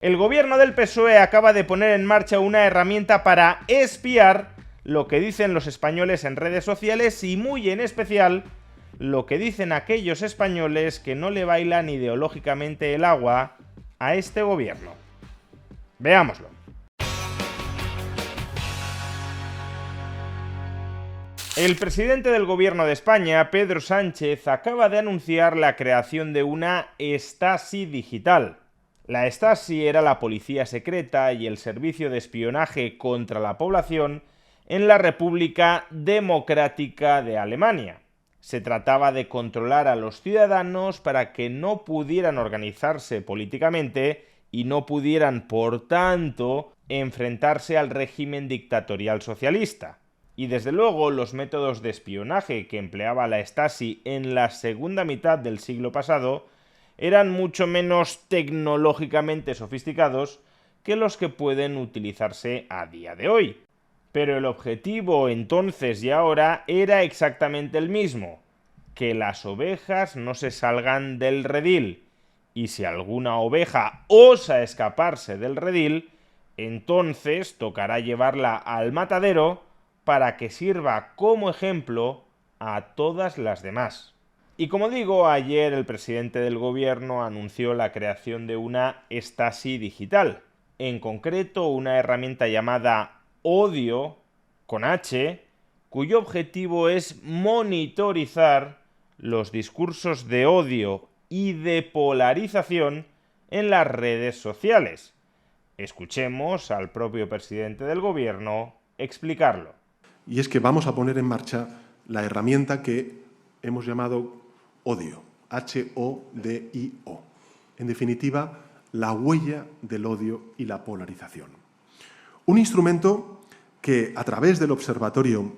El gobierno del PSOE acaba de poner en marcha una herramienta para espiar lo que dicen los españoles en redes sociales y muy en especial lo que dicen aquellos españoles que no le bailan ideológicamente el agua a este gobierno. Veámoslo. El presidente del gobierno de España, Pedro Sánchez, acaba de anunciar la creación de una Stasi digital. La Stasi era la policía secreta y el servicio de espionaje contra la población en la República Democrática de Alemania. Se trataba de controlar a los ciudadanos para que no pudieran organizarse políticamente y no pudieran, por tanto, enfrentarse al régimen dictatorial socialista. Y desde luego los métodos de espionaje que empleaba la Stasi en la segunda mitad del siglo pasado eran mucho menos tecnológicamente sofisticados que los que pueden utilizarse a día de hoy. Pero el objetivo entonces y ahora era exactamente el mismo: que las ovejas no se salgan del redil, y si alguna oveja osa escaparse del redil, entonces tocará llevarla al matadero para que sirva como ejemplo a todas las demás. Y como digo, ayer el presidente del gobierno anunció la creación de una Stasi digital, en concreto una herramienta llamada Odio, con H, cuyo objetivo es monitorizar los discursos de odio y de polarización en las redes sociales. Escuchemos al propio presidente del gobierno explicarlo. Y es que vamos a poner en marcha la herramienta que hemos llamado Odio, H-O-D-I-O. En definitiva, la huella del odio y la polarización. Un instrumento que, a través del Observatorio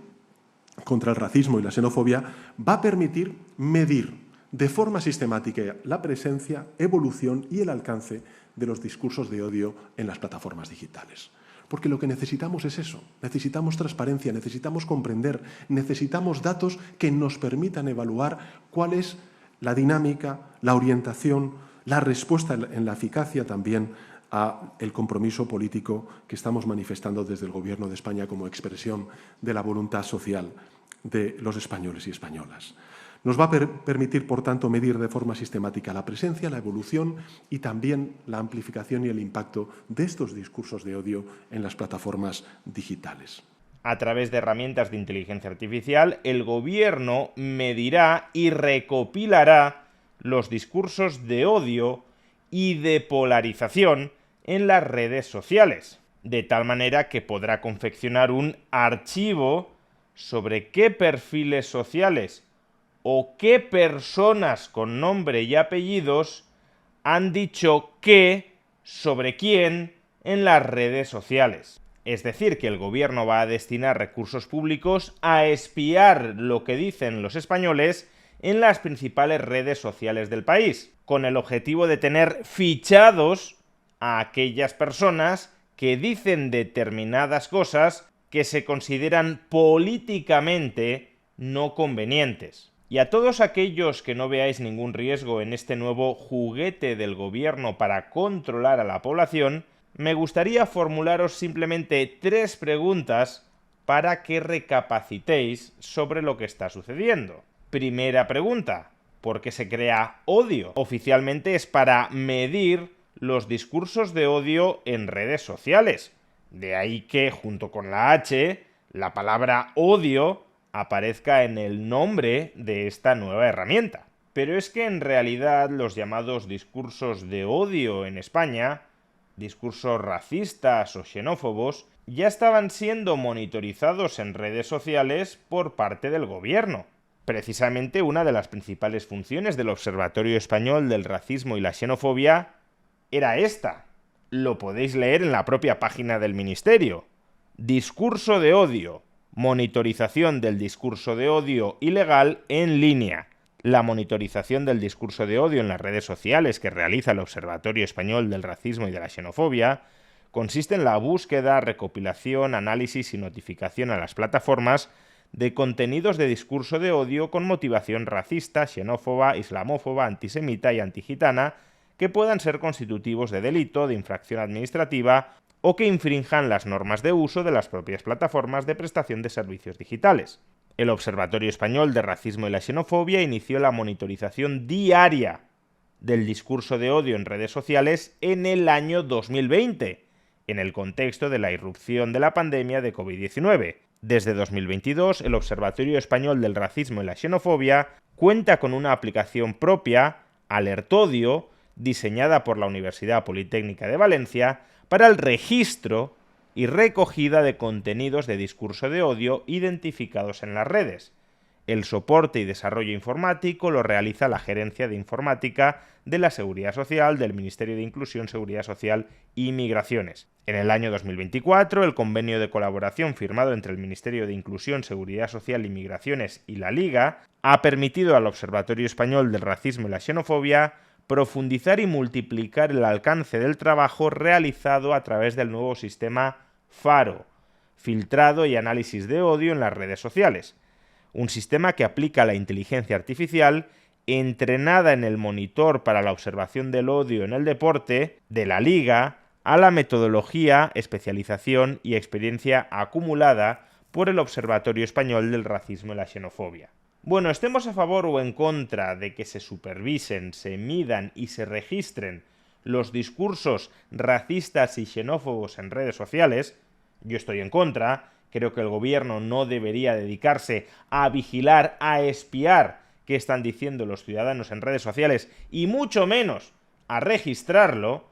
contra el Racismo y la Xenofobia, va a permitir medir de forma sistemática la presencia, evolución y el alcance de los discursos de odio en las plataformas digitales. Porque lo que necesitamos es eso, necesitamos transparencia, necesitamos comprender, necesitamos datos que nos permitan evaluar cuál es la dinámica, la orientación, la respuesta en la eficacia también al compromiso político que estamos manifestando desde el Gobierno de España como expresión de la voluntad social de los españoles y españolas. Nos va a permitir, por tanto, medir de forma sistemática la presencia, la evolución y también la amplificación y el impacto de estos discursos de odio en las plataformas digitales. A través de herramientas de inteligencia artificial, el gobierno medirá y recopilará los discursos de odio y de polarización en las redes sociales, de tal manera que podrá confeccionar un archivo sobre qué perfiles sociales o qué personas con nombre y apellidos han dicho qué sobre quién en las redes sociales. Es decir, que el gobierno va a destinar recursos públicos a espiar lo que dicen los españoles en las principales redes sociales del país, con el objetivo de tener fichados a aquellas personas que dicen determinadas cosas que se consideran políticamente no convenientes. Y a todos aquellos que no veáis ningún riesgo en este nuevo juguete del gobierno para controlar a la población, me gustaría formularos simplemente 3 preguntas para que recapacitéis sobre lo que está sucediendo. Primera pregunta: ¿por qué se crea Odio? Oficialmente es para medir los discursos de odio en redes sociales. De ahí que, junto con la H, la palabra odio aparezca en el nombre de esta nueva herramienta. Pero es que en realidad los llamados discursos de odio en España, discursos racistas o xenófobos, ya estaban siendo monitorizados en redes sociales por parte del gobierno. Precisamente una de las principales funciones del Observatorio Español del Racismo y la Xenofobia era esta. Lo podéis leer en la propia página del Ministerio. Discurso de odio. Monitorización del discurso de odio ilegal en línea. La monitorización del discurso de odio en las redes sociales que realiza el Observatorio Español del Racismo y de la Xenofobia consiste en la búsqueda, recopilación, análisis y notificación a las plataformas de contenidos de discurso de odio con motivación racista, xenófoba, islamófoba, antisemita y antigitana que puedan ser constitutivos de delito, de infracción administrativa o que infrinjan las normas de uso de las propias plataformas de prestación de servicios digitales. El Observatorio Español de Racismo y la Xenofobia inició la monitorización diaria del discurso de odio en redes sociales en el año 2020, en el contexto de la irrupción de la pandemia de COVID-19. Desde 2022, el Observatorio Español del Racismo y la Xenofobia cuenta con una aplicación propia, Alertodio, diseñada por la Universidad Politécnica de Valencia, para el registro y recogida de contenidos de discurso de odio identificados en las redes. El soporte y desarrollo informático lo realiza la Gerencia de Informática de la Seguridad Social del Ministerio de Inclusión, Seguridad Social y Migraciones. En el año 2024, el convenio de colaboración firmado entre el Ministerio de Inclusión, Seguridad Social y Migraciones y la Liga ha permitido al Observatorio Español del Racismo y la Xenofobia profundizar y multiplicar el alcance del trabajo realizado a través del nuevo sistema FARO, filtrado y análisis de odio en las redes sociales. Un sistema que aplica la inteligencia artificial entrenada en el monitor para la observación del odio en el deporte de la Liga a la metodología, especialización y experiencia acumulada por el Observatorio Español del Racismo y la Xenofobia. Bueno, estemos a favor o en contra de que se supervisen, se midan y se registren los discursos racistas y xenófobos en redes sociales, yo estoy en contra. Creo que el gobierno no debería dedicarse a vigilar, a espiar qué están diciendo los ciudadanos en redes sociales y mucho menos a registrarlo,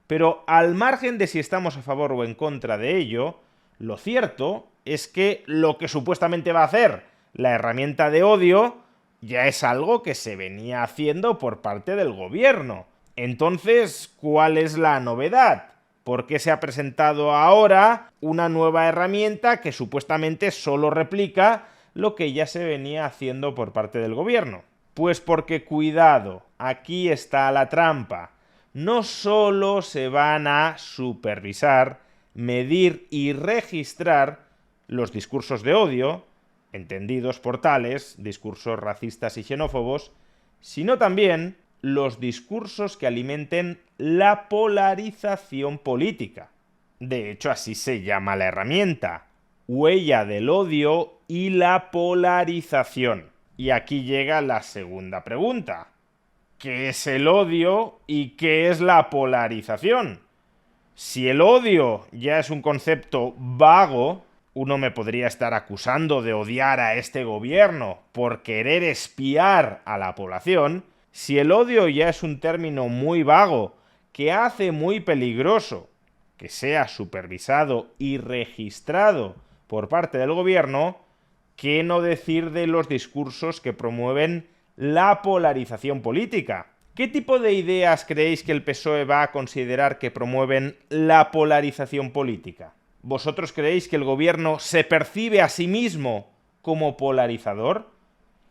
pero al margen de si estamos a favor o en contra de ello, lo cierto es que lo que supuestamente va a hacer la herramienta de odio ya es algo que se venía haciendo por parte del gobierno. Entonces, ¿cuál es la novedad? ¿Por qué se ha presentado ahora una nueva herramienta que supuestamente solo replica lo que ya se venía haciendo por parte del gobierno? Pues porque, cuidado, aquí está la trampa. No solo se van a supervisar, medir y registrar los discursos de odio, entendidos por tales, discursos racistas y xenófobos, sino también los discursos que alimenten la polarización política. De hecho, así se llama la herramienta: huella del odio y la polarización. Y aquí llega la segunda pregunta: ¿qué es el odio y qué es la polarización? Si el odio ya es un concepto vago, uno me podría estar acusando de odiar a este gobierno por querer espiar a la población. Si el odio ya es un término muy vago que hace muy peligroso que sea supervisado y registrado por parte del gobierno, ¿qué no decir de los discursos que promueven la polarización política? ¿Qué tipo de ideas creéis que el PSOE va a considerar que promueven la polarización política? ¿Vosotros creéis que el gobierno se percibe a sí mismo como polarizador?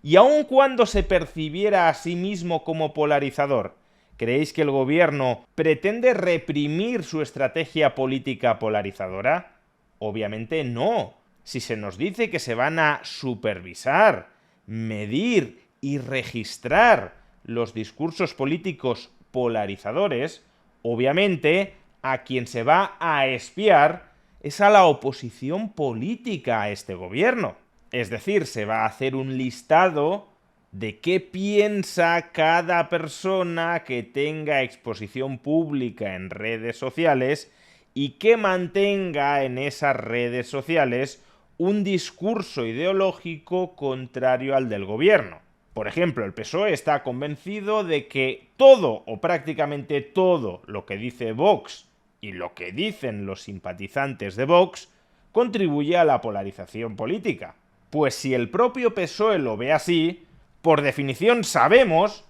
Y aun cuando se percibiera a sí mismo como polarizador, ¿creéis que el gobierno pretende reprimir su estrategia política polarizadora? Obviamente no. Si se nos dice que se van a supervisar, medir y registrar los discursos políticos polarizadores, obviamente a quien se va a espiar es a la oposición política a este gobierno. Es decir, se va a hacer un listado de qué piensa cada persona que tenga exposición pública en redes sociales y que mantenga en esas redes sociales un discurso ideológico contrario al del gobierno. Por ejemplo, el PSOE está convencido de que todo o prácticamente todo lo que dice Vox y lo que dicen los simpatizantes de Vox contribuye a la polarización política. Pues si el propio PSOE lo ve así, por definición sabemos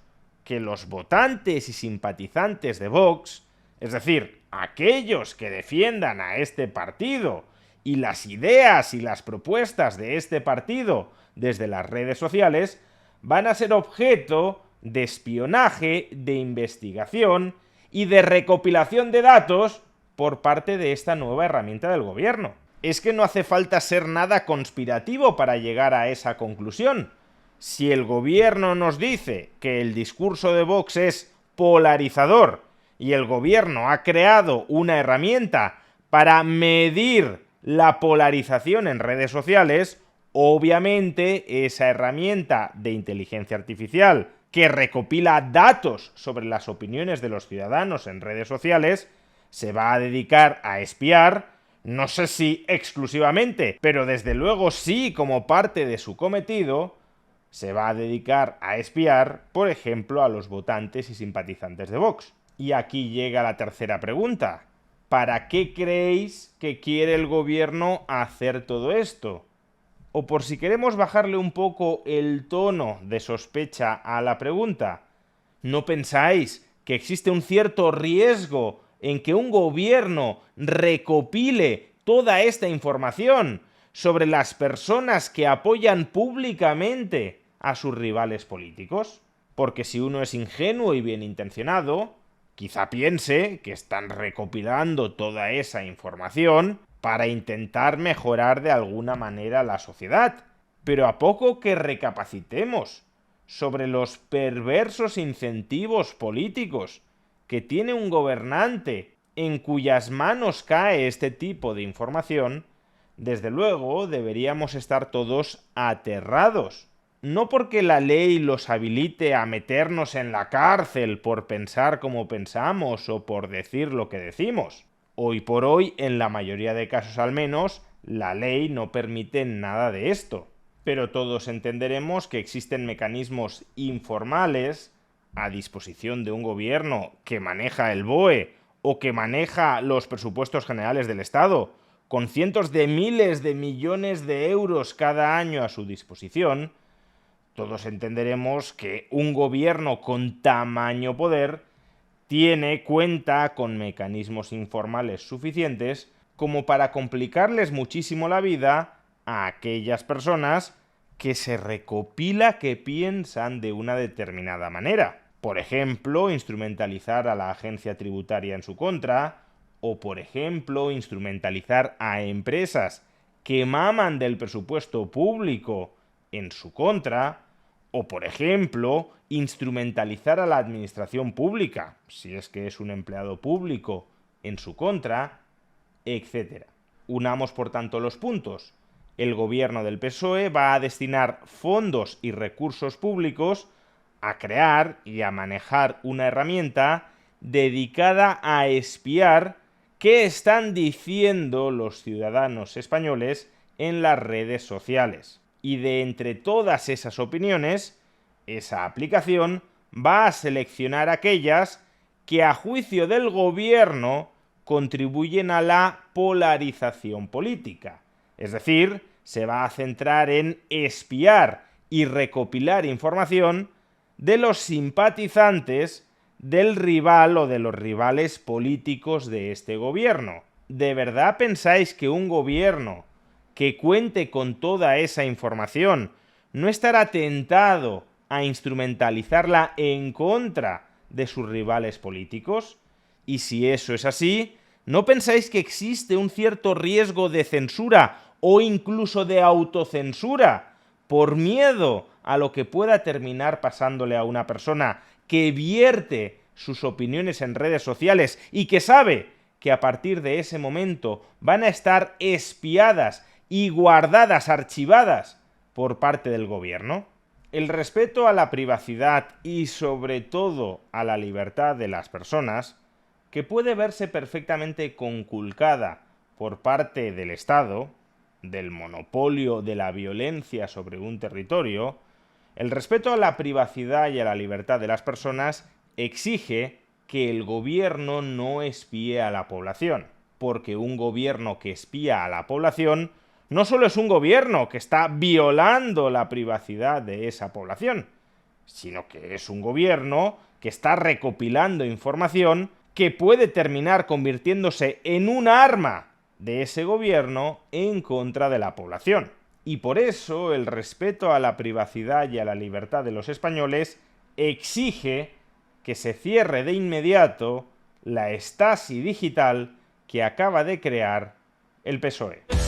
que los votantes y simpatizantes de Vox, es decir, aquellos que defiendan a este partido y las ideas y las propuestas de este partido desde las redes sociales, van a ser objeto de espionaje, de investigación y de recopilación de datos por parte de esta nueva herramienta del gobierno. Es que no hace falta ser nada conspirativo para llegar a esa conclusión. Si el gobierno nos dice que el discurso de Vox es polarizador y el gobierno ha creado una herramienta para medir la polarización en redes sociales, obviamente esa herramienta de inteligencia artificial que recopila datos sobre las opiniones de los ciudadanos en redes sociales se va a dedicar a espiar, no sé si exclusivamente, pero desde luego sí como parte de su cometido, se va a dedicar a espiar, por ejemplo, a los votantes y simpatizantes de Vox. Y aquí llega la tercera pregunta. ¿Para qué creéis que quiere el gobierno hacer todo esto? O por si queremos bajarle un poco el tono de sospecha a la pregunta, ¿no pensáis que existe un cierto riesgo en que un gobierno recopile toda esta información sobre las personas que apoyan públicamente a sus rivales políticos? Porque si uno es ingenuo y bien intencionado, quizá piense que están recopilando toda esa información para intentar mejorar de alguna manera la sociedad. Pero a poco que recapacitemos sobre los perversos incentivos políticos que tiene un gobernante en cuyas manos cae este tipo de información, desde luego deberíamos estar todos aterrados. No porque la ley los habilite a meternos en la cárcel por pensar como pensamos o por decir lo que decimos. Hoy por hoy, en la mayoría de casos al menos, la ley no permite nada de esto. Pero todos entenderemos que existen mecanismos informales a disposición de un gobierno que maneja el BOE o que maneja los presupuestos generales del Estado, con cientos de miles de millones de euros cada año a su disposición. Todos entenderemos que un gobierno con tamaño poder cuenta con mecanismos informales suficientes como para complicarles muchísimo la vida a aquellas personas que se recopila que piensan de una determinada manera. Por ejemplo, instrumentalizar a la agencia tributaria en su contra, o por ejemplo, instrumentalizar a empresas que maman del presupuesto público en su contra, o por ejemplo, instrumentalizar a la administración pública, si es que es un empleado público, en su contra, etc. Unamos por tanto los puntos. El gobierno del PSOE va a destinar fondos y recursos públicos a crear y a manejar una herramienta dedicada a espiar qué están diciendo los ciudadanos españoles en las redes sociales. Y de entre todas esas opiniones, esa aplicación va a seleccionar aquellas que a juicio del gobierno contribuyen a la polarización política. Es decir, se va a centrar en espiar y recopilar información de los simpatizantes del rival o de los rivales políticos de este gobierno. ¿De verdad pensáis que un gobierno que cuente con toda esa información no estará tentado a instrumentalizarla en contra de sus rivales políticos? Y si eso es así, ¿no pensáis que existe un cierto riesgo de censura o incluso de autocensura por miedo a lo que pueda terminar pasándole a una persona que vierte sus opiniones en redes sociales y que sabe que a partir de ese momento van a estar espiadas y guardadas, archivadas por parte del gobierno? El respeto a la privacidad y sobre todo a la libertad de las personas, que puede verse perfectamente conculcada por parte del Estado, del monopolio de la violencia sobre un territorio, el respeto a la privacidad y a la libertad de las personas exige que el gobierno no espíe a la población, porque un gobierno que espía a la población no solo es un gobierno que está violando la privacidad de esa población, sino que es un gobierno que está recopilando información que puede terminar convirtiéndose en un arma de ese gobierno en contra de la población. Y por eso el respeto a la privacidad y a la libertad de los españoles exige que se cierre de inmediato la Stasi digital que acaba de crear el PSOE.